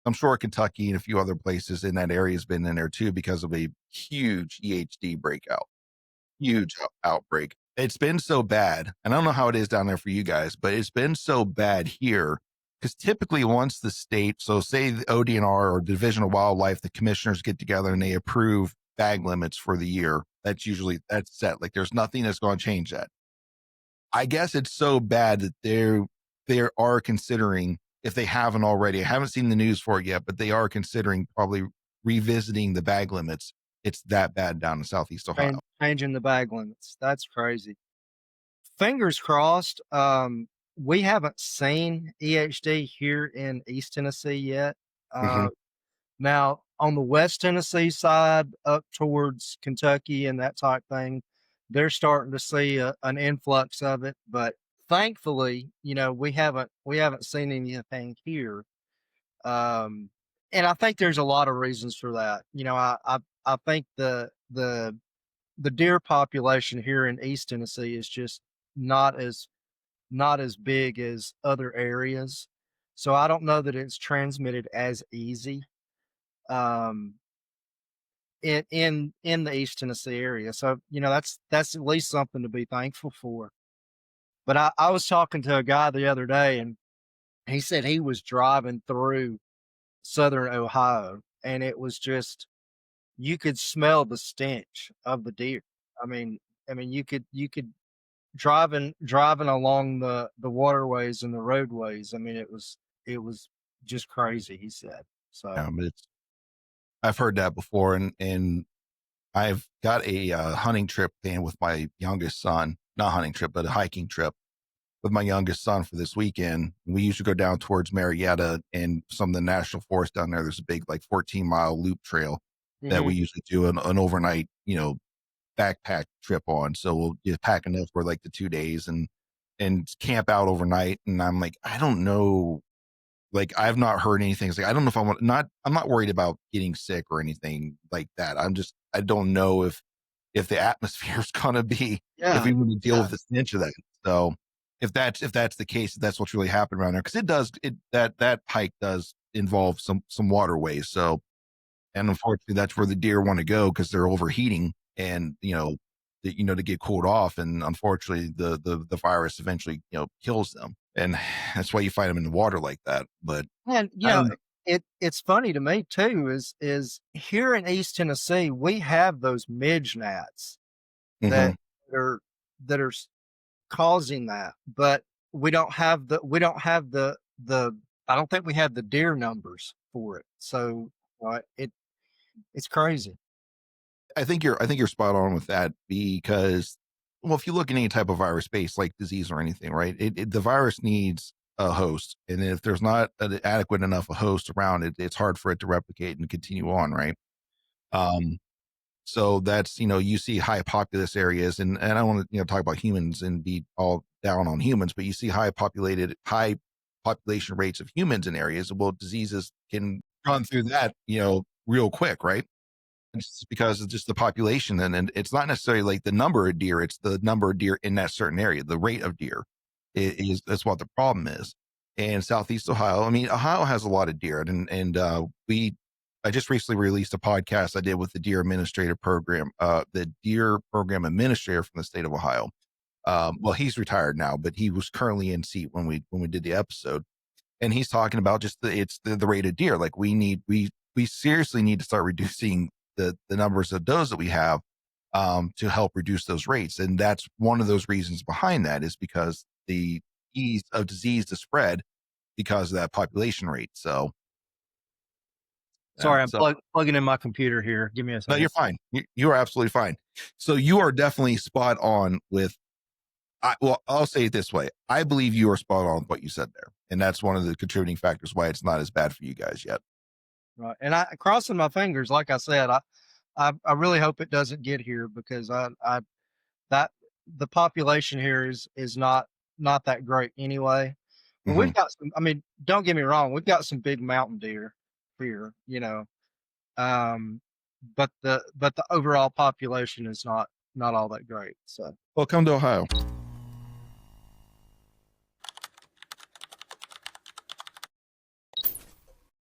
I'm sure Kentucky and a few other places in that area has been in there too because of a huge EHD breakout, huge outbreak. It's been so bad. And I don't know how it is down there for you guys, but it's been so bad here because typically once the state, so say the ODNR or Division of Wildlife, the commissioners get together and they approve bag limits for the year. That's set. Like there's nothing that's going to change that. I guess it's so bad that they are considering, if they haven't already, I haven't seen the news for it yet, but they are considering probably revisiting the bag limits. It's that bad down in Southeast Ohio. And changing the bag limits. That's crazy. Fingers crossed. We haven't seen EHD here in East Tennessee yet. Mm-hmm. Now on the West Tennessee side, up towards Kentucky and that type thing, they're starting to see an influx of it. But thankfully, we haven't seen anything here. Um, and I think there's a lot of reasons for that. I think the deer population here in East Tennessee is just not as not as big as other areas. So I don't know that it's transmitted as easy um, in the East Tennessee area. So that's at least something to be thankful for. But I was talking to a guy the other day, and he said he was driving through southern Ohio, and it was just you could smell the stench of the deer. I mean, you could driving along the waterways and the roadways. I mean, it was just crazy, he said. So But I've heard that before, and I've got a hunting trip planned with my youngest son, not hunting trip, but a hiking trip with my youngest son for this weekend. We used to go down towards Marietta and some of the national forest down there. There's a big, like 14-mile loop trail that we mhm. usually do an overnight, backpack trip on. So we'll just pack enough for like the 2 days and camp out overnight. And I'm like, I don't know. Like I've not heard anything. It's like I don't know if I'm not worried about getting sick or anything like that. I don't know if the atmosphere is gonna be, if Yeah, we want to deal yeah. with the stench of that. So if that's the case, that's what's really happened around there. Because that hike does involve some waterways. So, and unfortunately that's where the deer want to go because they're overheating and to get cooled off. And unfortunately the virus eventually kills them. And that's why you find them in the water like that. But And I don't. it's funny to me too, is here in East Tennessee, we have those midge gnats Mhm. that are that are causing that, but we don't have the I don't think we have the deer numbers for it. So it's crazy. I think you're spot on with that because, well, if you look at any type of virus based like disease or anything, right? The virus needs a host, and if there's not an adequate enough a host around it, it's hard for it to replicate and continue on, right? Um, so that's you see high populous areas, and I don't want to talk about humans and be all down on humans, but you see high population rates of humans in areas. Well, diseases can run through that real quick, right? It's because of just the population, and it's not necessarily like the number of deer; it's the number of deer in that certain area. The rate of deer is that's what the problem is. And Southeast Ohio, I mean, Ohio has a lot of deer, and we. I just recently released a podcast I did with the deer administrator program, the deer program administrator from the state of Ohio. Well, he's retired now, but he was currently in seat when we did the episode, and he's talking about just the rate of deer. Like we seriously need to start reducing the numbers of does that we have to help reduce those rates. And that's one of those reasons behind that is because the ease of disease to spread because of that population rate. So, yeah. Sorry, I'm So, plugging in my computer here. Give me a no, second. you're fine. You are absolutely fine. So you are definitely spot on with, well, I'll say it this way. I believe you are spot on with what you said there. And that's one of the contributing factors why it's not as bad for you guys yet. Right. And I crossing my fingers, like I said, I really hope it doesn't get here because I that the population here is not that great anyway. But we've Hmm. got some, I mean, don't get me wrong, we've got some big mountain deer here, Um, but the overall population is not all that great. So Well, come to Ohio.